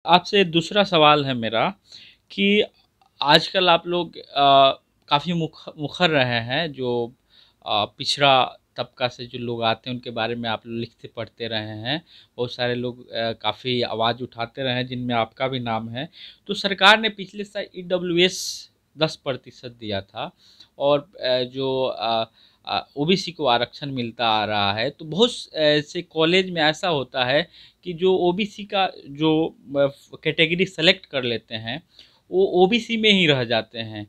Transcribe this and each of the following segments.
आपसे दूसरा सवाल है मेरा कि आजकल आप लोग काफ़ी मुखर रहे हैं जो पिछड़ा तबका से जो लोग आते हैं उनके बारे में आप लिखते पढ़ते रहे हैं। बहुत सारे लोग काफ़ी आवाज़ उठाते रहे हैं जिनमें आपका भी नाम है। तो सरकार ने पिछले साल ईडब्ल्यूएस 10% दिया था और जो ओबीसी को आरक्षण मिलता आ रहा है। तो बहुत से कॉलेज में ऐसा होता है कि जो ओबीसी का जो कैटेगरी सेलेक्ट कर लेते हैं वो ओबीसी में ही रह जाते हैं।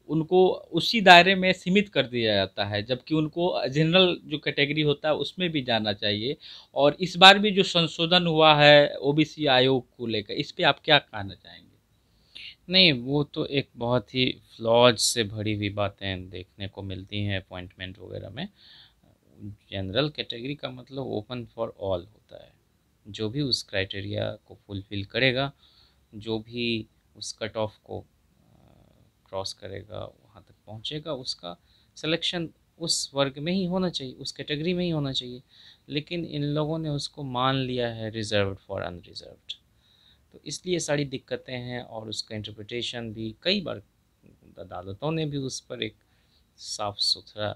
उनको उसी दायरे में सीमित कर दिया जाता है, जबकि उनको जनरल जो कैटेगरी होता है उसमें भी जाना चाहिए। और इस बार भी जो संशोधन हुआ है ओबीसी आयोग को लेकर, इस पे आप क्या कहना चाहेंगे? नहीं, वो तो एक बहुत ही फ्लॉज से भरी हुई बातें देखने को मिलती हैं अपॉइंटमेंट वगैरह में। जनरल कैटेगरी का मतलब ओपन फॉर ऑल होता है। जो भी उस क्राइटेरिया को फुलफ़िल करेगा, जो भी उस कट ऑफ को क्रॉस करेगा, वहाँ तक पहुँचेगा, उसका सिलेक्शन उस वर्ग में ही होना चाहिए, उस कैटेगरी में ही होना चाहिए। लेकिन इन लोगों ने उसको मान लिया है रिज़र्व्ड फॉर अनरिज़र्व्ड। तो इसलिए सारी दिक्कतें हैं और उसका इंटरप्रिटेशन भी कई बार अदालतों ने भी उस पर एक साफ सुथरा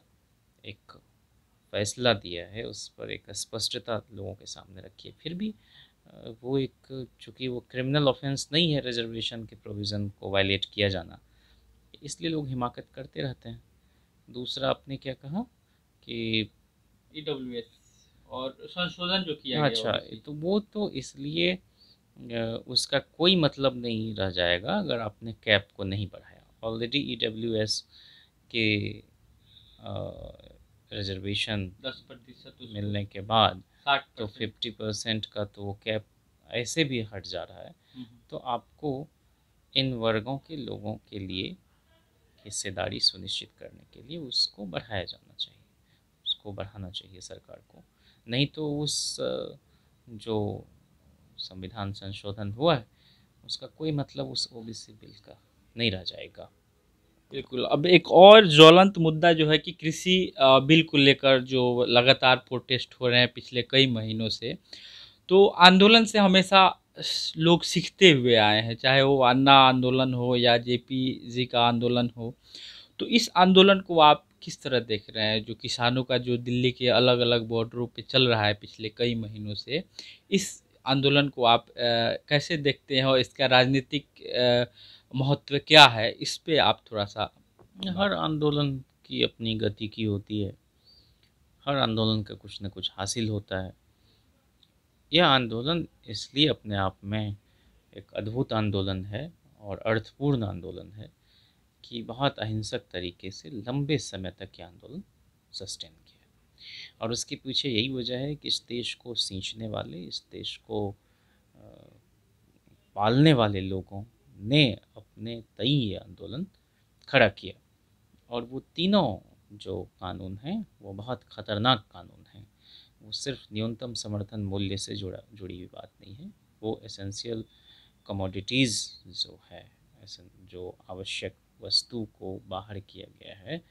एक फैसला दिया है, उस पर एक स्पष्टता लोगों के सामने रखी है। फिर भी वो एक, चूँकि वो क्रिमिनल ऑफेंस नहीं है रिजर्वेशन के प्रोविज़न को वायलेट किया जाना, इसलिए लोग हिमाकत करते रहते हैं। दूसरा आपने क्या कहा कि ईडब्ल्यूएस और संशोधन जो किया गया अच्छा, ओबीसी। तो वो तो इसलिए उसका कोई मतलब नहीं रह जाएगा अगर आपने कैप को नहीं बढ़ाया। ऑलरेडी ईडब्ल्यूएस के रिजर्वेशन 10% मिलने के बाद तो 60%। 50% का तो वो कैप ऐसे भी हट जा रहा है। तो आपको इन वर्गों के लोगों के लिए हिस्सेदारी सुनिश्चित करने के लिए उसको बढ़ाया जाना चाहिए, उसको बढ़ाना चाहिए सरकार को। नहीं तो उस जो संविधान संशोधन हुआ है उसका कोई मतलब उस ओबीसी बिल का नहीं रह जाएगा। बिल्कुल। अब एक और ज्वलंत मुद्दा जो है कि कृषि बिल को लेकर जो लगातार प्रोटेस्ट हो रहे हैं पिछले कई महीनों से, तो आंदोलन से हमेशा लोग सीखते हुए आए हैं, चाहे वो अन्ना आंदोलन हो या जेपी जी का आंदोलन हो। तो इस आंदोलन को आप किस तरह देख रहे हैं, जो किसानों का जो दिल्ली के अलग अलग बॉर्डरों पे चल रहा है पिछले कई महीनों से? इस आंदोलन को आप कैसे देखते हैं और इसका राजनीतिक महत्व क्या है? इस पे आप थोड़ा सा हर बात। आंदोलन की अपनी गति की होती है, हर आंदोलन का कुछ न कुछ हासिल होता है। यह आंदोलन इसलिए अपने आप में एक अद्भुत आंदोलन है और अर्थपूर्ण आंदोलन है कि बहुत अहिंसक तरीके से लंबे समय तक ये आंदोलन सस्टेन किया। और उसके पीछे यही वजह है कि इस देश को सींचने वाले, इस देश को पालने वाले लोगों ने अपने तय ये आंदोलन खड़ा किया। और वो तीनों जो कानून हैं वो बहुत ख़तरनाक कानून हैं। वो सिर्फ न्यूनतम समर्थन मूल्य से जुड़ी हुई बात नहीं है। वो एसेंशियल कमोडिटीज़ जो है, जो आवश्यक वस्तु को बाहर किया गया है,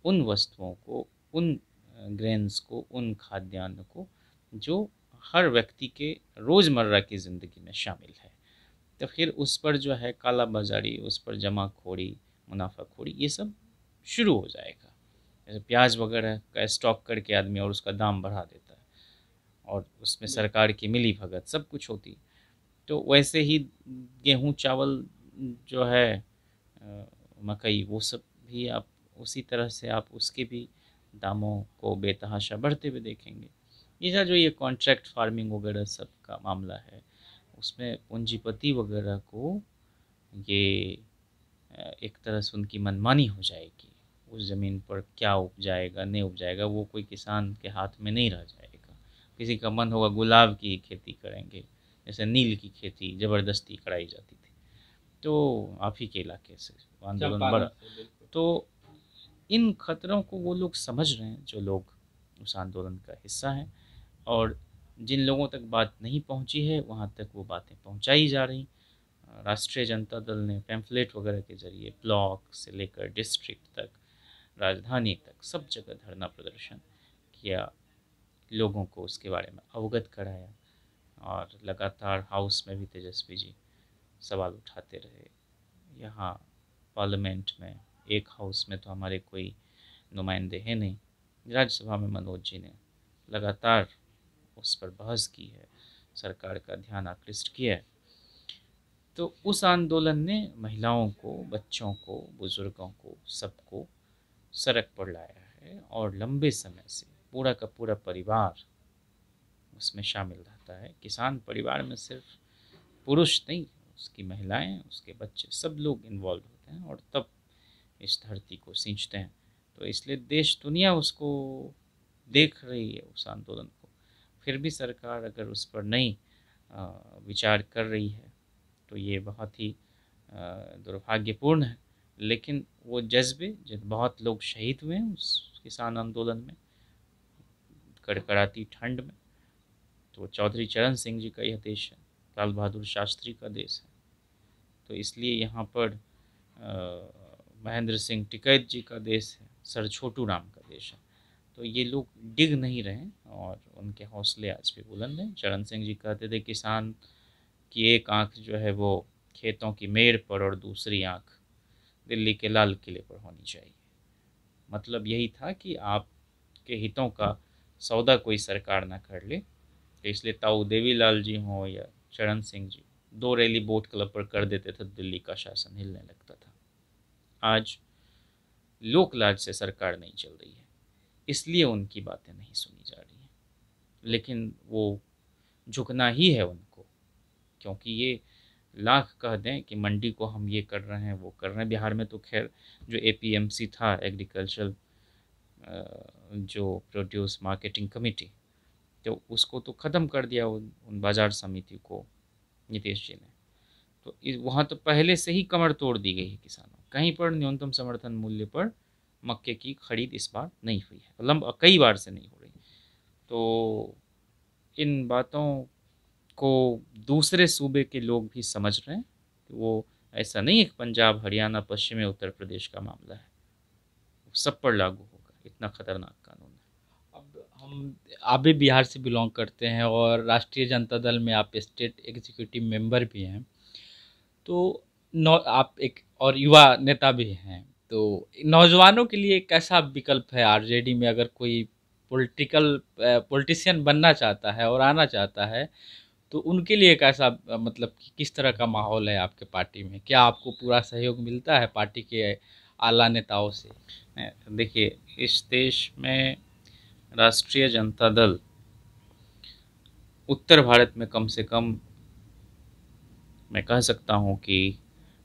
उन वस्तुओं को, उन ग्रेन्स को, उन खाद्यान्न को जो हर व्यक्ति के रोज़मर्रा की ज़िंदगी में शामिल है। तो फिर उस पर जो है काला बाज़ारी, उस पर जमाखोरी, मुनाफाखोरी, ये सब शुरू हो जाएगा। जैसे प्याज वगैरह का स्टॉक करके आदमी और उसका दाम बढ़ा देता है और उसमें सरकार की मिली भगत सब कुछ होती। तो वैसे ही गेहूँ, चावल जो है, मकई, वो सब भी आप उसी तरह से आप उसके भी दामों को बेतहाशा बढ़ते हुए देखेंगे। ये कॉन्ट्रैक्ट फार्मिंग वगैरह सब का मामला है, उसमें पूंजीपति वगैरह को ये एक तरह से उनकी मनमानी हो जाएगी। उस ज़मीन पर क्या उपजाएगा नहीं उपजाएगा वो कोई किसान के हाथ में नहीं रह जाएगा। किसी का मन होगा गुलाब की खेती करेंगे, जैसे नील की खेती ज़बरदस्ती कराई जाती थी, तो आप ही के इलाके से वो आंदोलन चंपारण बढ़ा। से बिल्कुल। तो इन खतरों को वो लोग समझ रहे हैं जो लोग उस आंदोलन का हिस्सा हैं। और जिन लोगों तक बात नहीं पहुंची है वहां तक वो बातें पहुंचाई जा रही। राष्ट्रीय जनता दल ने पैम्फलेट वगैरह के ज़रिए ब्लॉक से लेकर डिस्ट्रिक्ट तक, राजधानी तक सब जगह धरना प्रदर्शन किया, लोगों को उसके बारे में अवगत कराया। और लगातार हाउस में भी तेजस्वी जी सवाल उठाते रहे। यहाँ पार्लियामेंट में एक हाउस में तो हमारे कोई नुमाइंदे हैं नहीं, राज्यसभा में मनोज जी ने लगातार उस पर बहस की है, सरकार का ध्यान आकृष्ट किया है। तो उस आंदोलन ने महिलाओं को, बच्चों को, बुजुर्गों को, सबको सड़क पर लाया है और लंबे समय से पूरा का पूरा परिवार उसमें शामिल रहता है। किसान परिवार में सिर्फ पुरुष नहीं, उसकी महिलाएं, उसके बच्चे, सब लोग इन्वॉल्व होते हैं और तब इस धरती को सींचते हैं। तो इसलिए देश दुनिया उसको देख रही है, उस आंदोलन को। फिर भी सरकार अगर उस पर नहीं विचार कर रही है तो ये बहुत ही दुर्भाग्यपूर्ण है। लेकिन वो जज्बे, जब बहुत लोग शहीद हुए हैं उस किसान आंदोलन में, कड़कड़ाती ठंड में, तो चौधरी चरण सिंह जी का यह देश है, लाल बहादुर शास्त्री का देश है। तो इसलिए यहाँ पर महेंद्र सिंह टिकैत जी का देश है, सर छोटू राम का देश है। तो ये लोग डिग नहीं रहे और उनके हौसले आज भी बुलंद हैं। चरण सिंह जी कहते थे किसान की एक आंख जो है वो खेतों की मेड़ पर और दूसरी आंख दिल्ली के लाल किले पर होनी चाहिए। मतलब यही था कि आपके हितों का सौदा कोई सरकार ना कर ले। तो इसलिए ताऊ देवीलाल जी हों या चरण Singh ji, 2 rally boat club पर कर देते थे, दिल्ली का शासन हिलने लगता था। आज लोकलाज से सरकार नहीं चल रही है, इसलिए उनकी बातें नहीं सुनी जा रही हैं। लेकिन वो झुकना ही है उनको, क्योंकि ये लाख कह दें कि मंडी को हम ये कर रहे हैं, वो कर रहे हैं। बिहार में तो खैर जो APMC था, एग्रीकल्चरल जो प्रोड्यूस मार्केटिंग कमेटी, तो उसको तो ख़त्म कर दिया उन बाज़ार समिति को नीतीश जी ने। तो वहाँ तो पहले से ही कमर तोड़ दी गई है किसानों। कहीं पर न्यूनतम समर्थन मूल्य पर मक्के की खरीद इस बार नहीं हुई है, कई बार से नहीं हो रही। तो इन बातों को दूसरे सूबे के लोग भी समझ रहे हैं कि वो ऐसा नहीं है कि पंजाब, हरियाणा, पश्चिमी उत्तर प्रदेश का मामला है, सब पर लागू होगा। इतना खतरनाक कानून है। आप भी बिहार से बिलोंग करते हैं और राष्ट्रीय जनता दल में आप स्टेट एग्जीक्यूटिव मेंबर भी हैं, तो आप एक और युवा नेता भी हैं। तो नौजवानों के लिए कैसा विकल्प है आरजेडी में? अगर कोई पॉलिटिशियन बनना चाहता है और आना चाहता है, तो उनके लिए कैसा, मतलब कि किस तरह का माहौल है आपके पार्टी में? क्या आपको पूरा सहयोग मिलता है पार्टी के आला नेताओं से? देखिए, इस देश में राष्ट्रीय जनता दल उत्तर भारत में कम से कम मैं कह सकता हूँ कि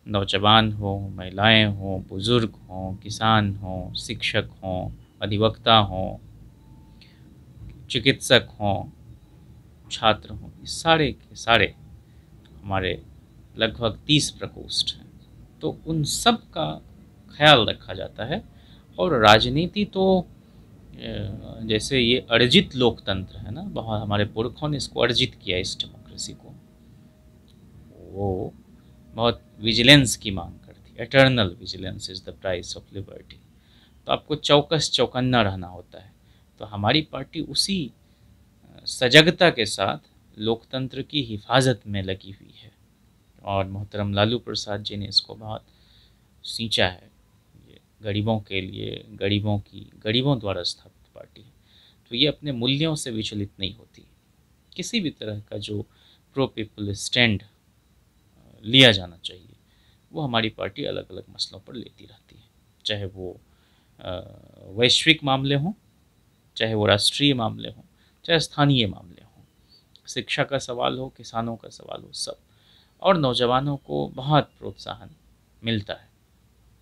नौजवान हो, महिलाएं हों, बुज़ुर्ग हों, किसान हों, शिक्षक हों, अधिवक्ता हों, चिकित्सक हों, छात्र हों, ये सारे के सारे हमारे लगभग 30 प्रकोष्ठ हैं। तो उन सब का ख्याल रखा जाता है। और राजनीति तो जैसे ये अर्जित लोकतंत्र है ना, बहुत हमारे पुरखों ने इसको अर्जित किया, इस डेमोक्रेसी को। वो बहुत विजिलेंस की मांग करती है। Eternal vigilance is the price of liberty. तो आपको चौकस चौकन्ना रहना होता है। तो हमारी पार्टी उसी सजगता के साथ लोकतंत्र की हिफाजत में लगी हुई है और मोहतरम लालू प्रसाद जी ने इसको बहुत सींचा है। ये गरीबों के लिए, गरीबों द्वारा स्थापित पार्टी है। तो ये अपने मूल्यों से विचलित नहीं होती। किसी भी तरह का जो प्रो पीपल स्टैंड लिया जाना चाहिए वो हमारी पार्टी अलग अलग मसलों पर लेती रहती है, चाहे वो वैश्विक मामले हों, चाहे वो राष्ट्रीय मामले हों, चाहे स्थानीय मामले हों, शिक्षा का सवाल हो, किसानों का सवाल हो, सब। और नौजवानों को बहुत प्रोत्साहन मिलता है।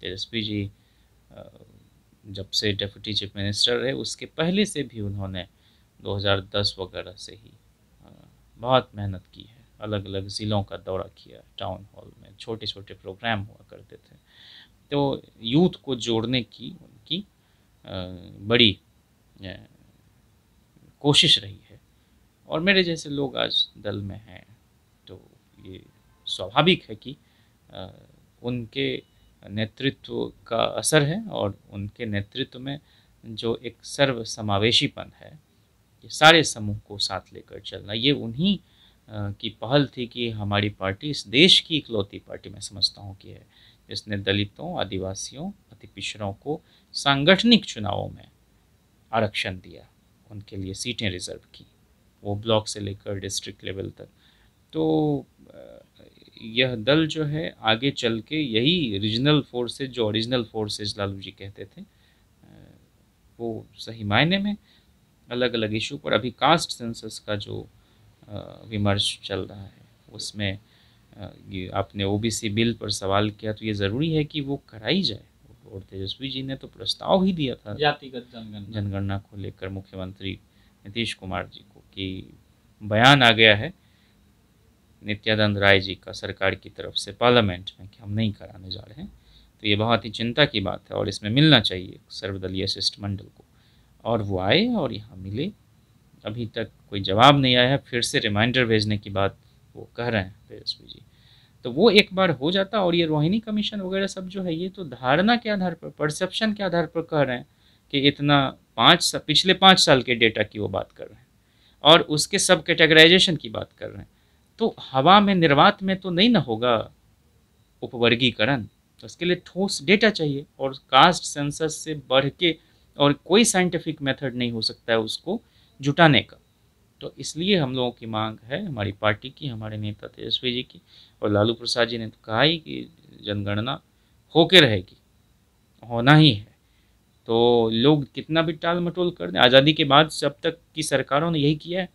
तेजस्वी जी जब से डिप्टी चीफ मिनिस्टर रहे, उसके पहले से भी उन्होंने 2010 वगैरह से ही बहुत मेहनत की है। अलग अलग ज़िलों का दौरा किया, टाउन हॉल में छोटे छोटे प्रोग्राम हुआ करते थे। तो यूथ को जोड़ने की उनकी बड़ी कोशिश रही है। और मेरे जैसे लोग आज दल में हैं, तो ये स्वाभाविक है कि उनके नेतृत्व का असर है और उनके नेतृत्व में जो एक सर्व समावेशीपन है, ये सारे समूह को साथ लेकर चलना, ये उन्हीं की पहल थी कि हमारी पार्टी इस देश की इकलौती पार्टी मैं समझता हूँ कि है जिसने दलितों, आदिवासियों, अति पिछड़ों को सांगठनिक चुनावों में आरक्षण दिया, उनके लिए सीटें रिजर्व की, वो ब्लॉक से लेकर डिस्ट्रिक्ट लेवल तक। तो यह दल जो है आगे चल के यही रीजनल फोर्सेज जो ओरिजिनल फोर्सेज लालू जी कहते थे, वो सही मायने में अलग अलग इशू पर अभी कास्ट सेंसस का जो विमर्श चल रहा है उसमें ये आपने ओबीसी बिल पर सवाल किया, तो ये ज़रूरी है कि वो कराई जाए। और तेजस्वी जी ने तो प्रस्ताव ही दिया था जातिगत जनगणना को लेकर मुख्यमंत्री नीतीश कुमार जी को, कि बयान आ गया है नित्यानंद राय जी का सरकार की तरफ से पार्लियामेंट में कि हम नहीं कराने जा रहे हैं। तो ये बहुत ही चिंता की बात है और इसमें मिलना चाहिए सर्वदलीय शिष्टमंडल को, और वो आए और यहाँ मिले। अभी तक कोई जवाब नहीं आया है, फिर से रिमाइंडर भेजने की बात वो कह रहे हैं तेजस्वी जी। तो वो एक बार हो जाता, और ये रोहिणी कमीशन वगैरह सब जो है ये तो धारणा के आधार पर, परसेप्शन के आधार पर कह रहे हैं कि इतना पिछले 5 साल के डेटा की वो बात कर रहे हैं और उसके सब कैटेगराइजेशन की बात कर रहे हैं। तो हवा में निर्वात में तो नहीं ना होगा उपवर्गीकरण, तो उसके लिए ठोस डेटा चाहिए, और कास्ट सेंसस से बढ़ के और कोई साइंटिफिक मेथड नहीं हो सकता है उसको जुटाने का। तो इसलिए हम लोगों की मांग है, हमारी पार्टी की, हमारे नेता तेजस्वी जी की, और लालू प्रसाद जी ने तो कहा ही कि जनगणना होके रहेगी, होना ही है। तो लोग कितना भी टाल मटोल कर दें, आज़ादी के बाद से अब तक की सरकारों ने यही किया है।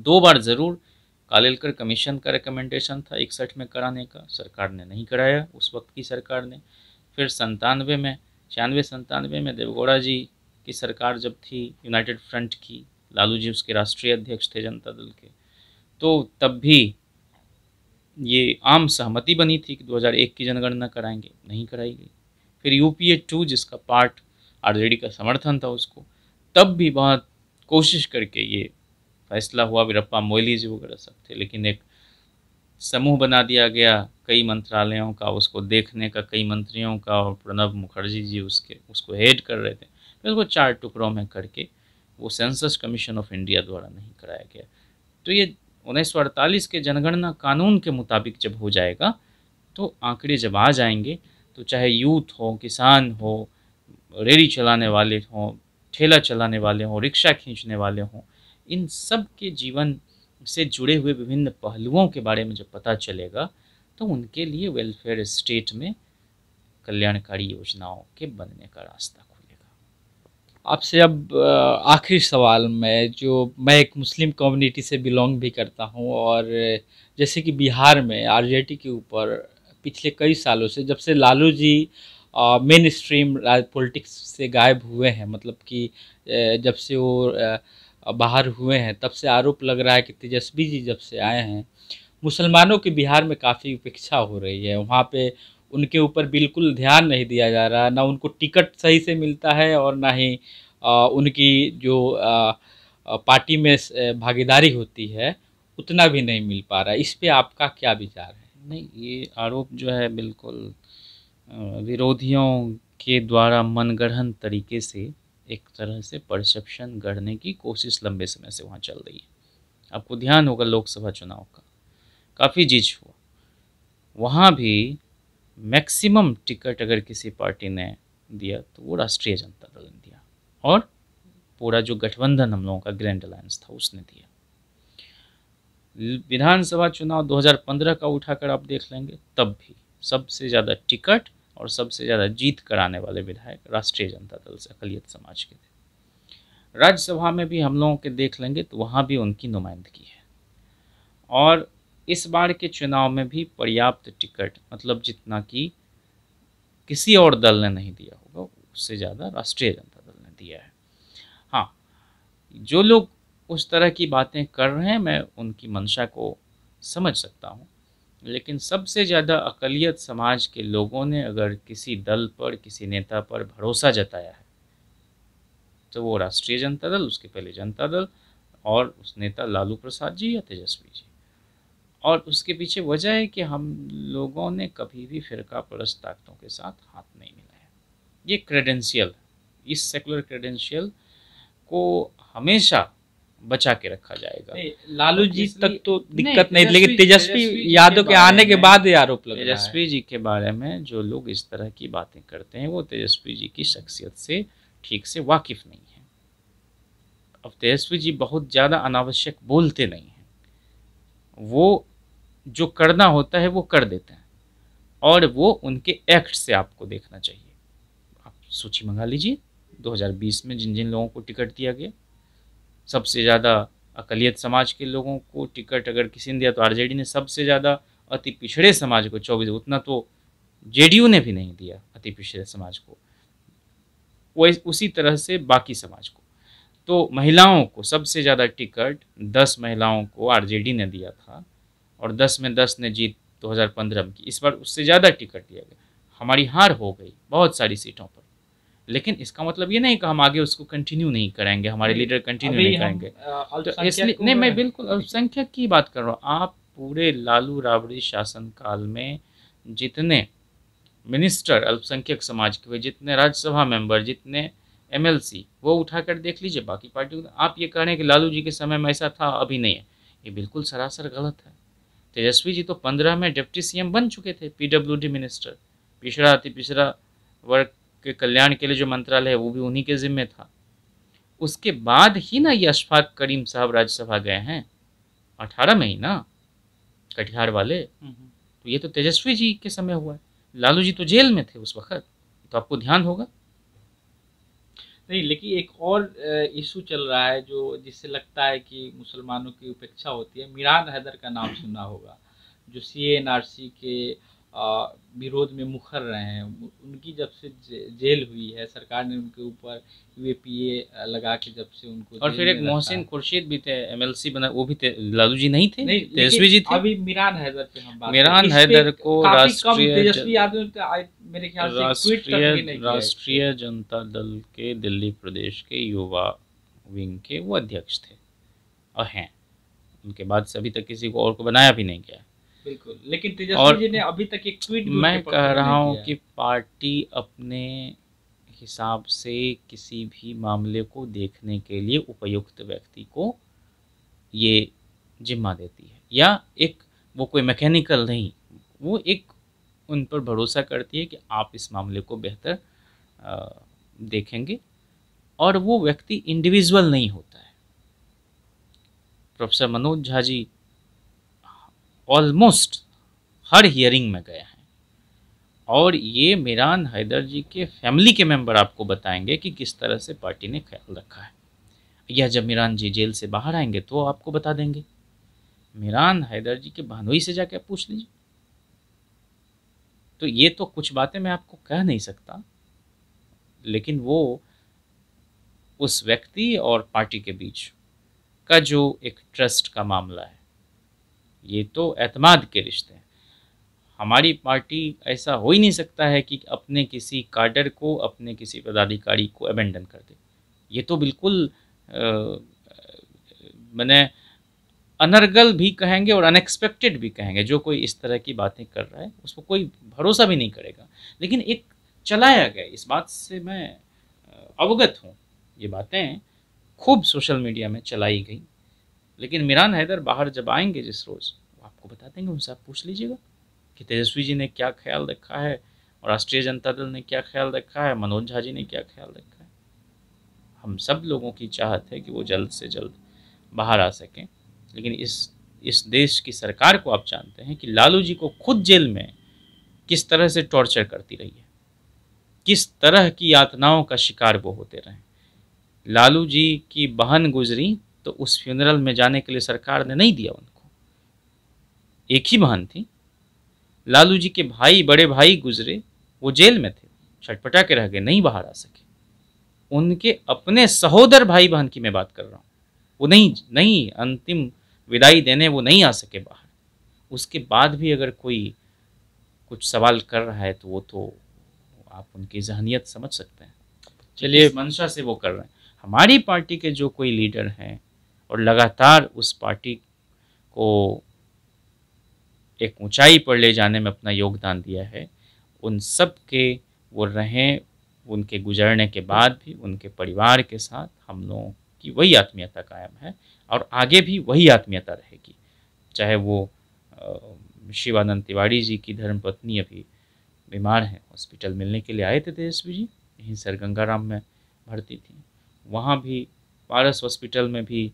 2 बार ज़रूर कालेलकर कमीशन का रिकमेंडेशन था 61 में कराने का, सरकार ने नहीं कराया उस वक्त की सरकार ने। फिर 97 में, 96-97 में देवगौड़ा जी की सरकार जब थी यूनाइटेड फ्रंट की, लालू जी उसके राष्ट्रीय अध्यक्ष थे जनता दल के, तो तब भी ये आम सहमति बनी थी कि 2001 की जनगणना कराएंगे, नहीं कराई गई। फिर यूपीए 2 जिसका पार्ट आरजेडी का समर्थन था उसको, तब भी बहुत कोशिश करके ये फैसला हुआ, वीरप्पा मोइली जी वगैरह सब थे, लेकिन एक समूह बना दिया गया कई मंत्रालयों का, उसको देखने का, कई मंत्रियों का, और प्रणब मुखर्जी जी उसको हेड कर रहे थे। फिर उसको 4 टुकड़ों में करके वो सेंसस कमीशन ऑफ इंडिया द्वारा नहीं कराया गया। तो ये 1948 के जनगणना कानून के मुताबिक जब हो जाएगा, तो आंकड़े जब आ जाएंगे, तो चाहे यूथ हो, किसान हो, रेडी चलाने वाले हों, ठेला चलाने वाले हों, रिक्शा खींचने वाले हों, इन सब के जीवन से जुड़े हुए विभिन्न पहलुओं के बारे में जब पता चलेगा, तो उनके लिए वेलफेयर स्टेट में कल्याणकारी योजनाओं के बनने का रास्ता खुलेगा। आपसे अब आखिरी सवाल मैं एक मुस्लिम कम्युनिटी से बिलोंग भी करता हूं, और जैसे कि बिहार में आरजेडी के ऊपर पिछले कई सालों से, जब से Lalu ji main stream politics से गायब हुए हैं, मतलब कि जब से वो बाहर हुए हैं, तब से आरोप लग रहा है कि तेजस्वी जी जब से आए हैं, मुसलमानों की बिहार में काफ़ी उपेक्षा हो रही है। वहाँ पे उनके ऊपर बिल्कुल ध्यान नहीं दिया जा रहा, ना उनको टिकट सही से मिलता है, और ना ही उनकी जो पार्टी में भागीदारी होती है उतना भी नहीं मिल पा रहा है। इस पे आपका क्या विचार है? नहीं, ये आरोप जो है बिल्कुल विरोधियों के द्वारा मनगढ़ंत तरीके से एक तरह से परसेप्शन गढ़ने की कोशिश लंबे समय से वहाँ चल रही है। आपको ध्यान होगा लोकसभा चुनाव का काफ़ी जीत हुआ, वहाँ भी मैक्सिमम टिकट अगर किसी पार्टी ने दिया तो वो राष्ट्रीय जनता दल ने दिया, और पूरा जो गठबंधन हम लोगों का ग्रैंड अलायंस था उसने दिया। विधानसभा चुनाव 2015 का उठाकर आप देख लेंगे, तब भी सबसे ज़्यादा टिकट और सबसे ज़्यादा जीत कराने वाले विधायक राष्ट्रीय जनता दल से अक़लियत समाज के थे। राज्यसभा में भी हम लोगों के देख लेंगे तो वहाँ भी उनकी नुमाइंदगी है, और इस बार के चुनाव में भी पर्याप्त टिकट, मतलब जितना कि किसी और दल ने नहीं दिया होगा उससे ज़्यादा राष्ट्रीय जनता दल ने दिया है। हाँ, जो लोग उस तरह की बातें कर रहे हैं, मैं उनकी मंशा को समझ सकता हूँ, लेकिन सबसे ज़्यादा अक़लियत समाज के लोगों ने अगर किसी दल पर, किसी नेता पर भरोसा जताया है, तो वो राष्ट्रीय जनता दल, उसके पहले जनता दल, और उस नेता लालू प्रसाद जी या तेजस्वी जी। और उसके पीछे वजह है कि हम लोगों ने कभी भी फ़िरका परस्त ताकतों के साथ हाथ नहीं मिलाया। ये क्रेडेंशियल, इस सेकुलर क्रेडेंशियल को हमेशा बचा के रखा जाएगा। लालू जी इसलिए- तक तो नहीं, दिक्कत नहीं, लेकिन तेजस्वी जी यादव के आने के बारे बाद ये आरोप लग में- रहा है। तेजस्वी जी के बारे में जो लोग इस तरह की बातें करते हैं वो तेजस्वी जी की शख्सियत से ठीक से वाकिफ नहीं है। अब तेजस्वी जी बहुत ज़्यादा अनावश्यक बोलते नहीं हैं, वो जो करना होता है वो कर देते हैं, और वो उनके एक्ट से आपको देखना चाहिए। आप सूची मंगा लीजिए 2020 में जिन जिन लोगों को टिकट दिया गया, सबसे ज़्यादा अकलियत समाज के लोगों को टिकट अगर किसी ने दिया तो आरजेडी ने, सबसे ज़्यादा अति पिछड़े समाज को 24, उतना तो जेडीयू ने भी नहीं दिया अति पिछड़े समाज को, वो उसी तरह से बाकी समाज को। तो महिलाओं को सबसे ज़्यादा टिकट 10 महिलाओं को आरजेडी ने दिया था, और 10 में 10 ने जीत 2015 में की। इस बार उससे ज़्यादा टिकट दिया गया, हमारी हार हो गई बहुत सारी सीटों पर। लेकिन इसका मतलब ये नहीं कि हम आगे उसको कंटिन्यू नहीं करेंगे, हमारे लीडर कंटिन्यू नहीं करेंगे। तो इसलिए नहीं, मैं बिल्कुल अल्पसंख्यक की बात कर रहा हूँ। आप पूरे लालू राबड़ी शासनकाल में जितने मिनिस्टर अल्पसंख्यक समाज के हुए, जितने राज्यसभा मेंबर, जितने एमएलसी, वो उठाकर देख लीजिए बाकी पार्टियों। आप ये कह रहे हैं कि लालू जी के समय में ऐसा था अभी नहीं है, ये बिल्कुल सरासर गलत है। तेजस्वी जी तो 15 में डिप्टी सीएम बन चुके थे, पीडब्ल्यूडी मिनिस्टर, पिछड़ा अति पिछड़ा वर्ग के कल्याण के लिए जो मंत्रालय है वो भी उन्हीं के जिम्मे था। उसके बाद ही ना ये अशफाक करीम साहब राज्यसभा गए हैं, 18 में ही ना, कटिहार वाले। तो ये तो तेजस्वी जी के समय हुआ है, लालू जी तो जेल में थे उस वक्त, तो आपको ध्यान होगा। नहीं, लेकिन एक और इशू चल रहा है जो जिससे लगता है कि मुसलमानों की उपेक्षा होती है। मिरान हैदर का नाम सुना होगा, जो सीएनआरसी के विरोध में मुखर रहे हैं। उनकी जब से जेल हुई है, सरकार ने उनके ऊपर यूएपीए लगा के जब से उनको, और फिर एक मोहसिन खुर्शीद भी थे, एमएलसी बना, वो भी लालू जी नहीं थे, नहीं, तेजस्वी जी थे। अभी मिरान हैदर पे हम बात मिरान हैदर को तेजस्वी यादव मेरे ख्याल से ट्वीट तक भी नहीं किया। राष्ट्रीय जनता दल के दिल्ली प्रदेश के युवा विंग के वो अध्यक्ष थे और हैं। उनके बाद से अभी तक किसी को और को बनाया भी नहीं गया। बिल्कुल, लेकिन तेजस्वी जी ने अभी तक एक ट्वीट भी मैं कह रहा हूँ कि पार्टी अपने हिसाब से किसी भी मामले को देखने के लिए उपयुक्त व्यक्ति को ये जिम्मा देती है, या एक वो कोई मैकेनिकल नहीं, वो एक उन पर भरोसा करती है कि आप इस मामले को बेहतर देखेंगे, और वो व्यक्ति इंडिविजुअल नहीं होता है। प्रोफेसर मनोज झा जी ऑलमोस्ट हर हियरिंग में गए हैं, और ये मिरान हैदर जी के फैमिली के मेंबर आपको बताएंगे कि किस तरह से पार्टी ने ख्याल रखा है, या जब मिरान जी जेल से बाहर आएंगे तो आपको बता देंगे। मिरान हैदर जी के बहनोई से जाके पूछ लीजिए। तो ये तो कुछ बातें मैं आपको कह नहीं सकता, लेकिन वो उस व्यक्ति और पार्टी के बीच का जो एक ट्रस्ट का मामला है, ये तो एतमाद के रिश्ते हैं। हमारी पार्टी ऐसा हो ही नहीं सकता है कि अपने किसी काडर को, अपने किसी पदाधिकारी को अबेंडन कर दे। ये तो बिल्कुल मैंने अनर्गल भी कहेंगे और अनएक्सपेक्टेड भी कहेंगे। जो कोई इस तरह की बातें कर रहा है उसको कोई भरोसा भी नहीं करेगा, लेकिन एक चलाया गया, इस बात से मैं अवगत हूँ। ये बातें खूब सोशल मीडिया में चलाई गई, लेकिन मिरान हैदर बाहर जब आएंगे जिस रोज़, वो आपको बता देंगे। उनसे आप पूछ लीजिएगा कि तेजस्वी जी ने क्या ख्याल रखा है, और राष्ट्रीय जनता दल ने क्या ख्याल रखा है, मनोज झा जी ने क्या ख्याल रखा है। हम सब लोगों की चाहत है कि वो जल्द से जल्द बाहर आ सकें, लेकिन इस देश की सरकार को आप जानते हैं कि लालू जी को खुद जेल में किस तरह से टॉर्चर करती रही है, किस तरह की यातनाओं का शिकार वो होते रहे। लालू जी की बहन गुजरी तो उस फ्यूनरल में जाने के लिए सरकार ने नहीं दिया उनको, एक ही बहन थी। लालू जी के भाई, बड़े भाई गुजरे, वो जेल में थे, छटपटा के रह गए, नहीं बाहर आ सके। उनके अपने सहोदर भाई बहन की मैं बात कर रहा हूँ, वो नहीं अंतिम विदाई देने वो नहीं आ सके बाहर। उसके बाद भी अगर कोई कुछ सवाल कर रहा है तो वो तो आप उनकी जहनियत समझ सकते हैं। चलिए, मंशा से वो कर रहे हैं। हमारी पार्टी के जो कोई लीडर हैं और लगातार उस पार्टी को एक ऊंचाई पर ले जाने में अपना योगदान दिया है, उन सब के वो रहें, उनके गुजरने के बाद भी उनके परिवार के साथ हम लोगों की की वही आत्मीयता कायम है और आगे भी वही आत्मीयता रहेगी। चाहे वो शिवानंद तिवारी जी की धर्मपत्नी अभी बीमार हैं, हॉस्पिटल मिलने के लिए आए थे तेजस्वी जी, यहीं सर गंगाराम में भर्ती थी, वहाँ भी पारस हॉस्पिटल में भी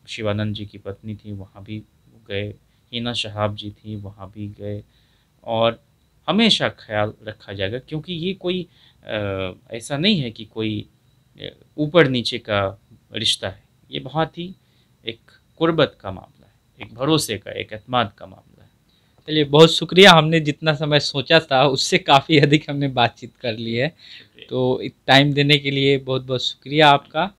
शिवानंद जी की पत्नी थी, वहाँ भी गए, हिना शहाब जी थी, वहाँ भी गए। और हमेशा ख्याल रखा जाएगा, क्योंकि ये कोई ऐसा नहीं है कि कोई ऊपर नीचे का रिश्ता है, ये बहुत ही एक कुर्बत का मामला है, एक भरोसे का, एक एतमाद का मामला है। चलिए, बहुत शुक्रिया, हमने जितना समय सोचा था उससे काफ़ी अधिक हमने बातचीत कर ली है, तो टाइम देने के लिए बहुत बहुत शुक्रिया आपका।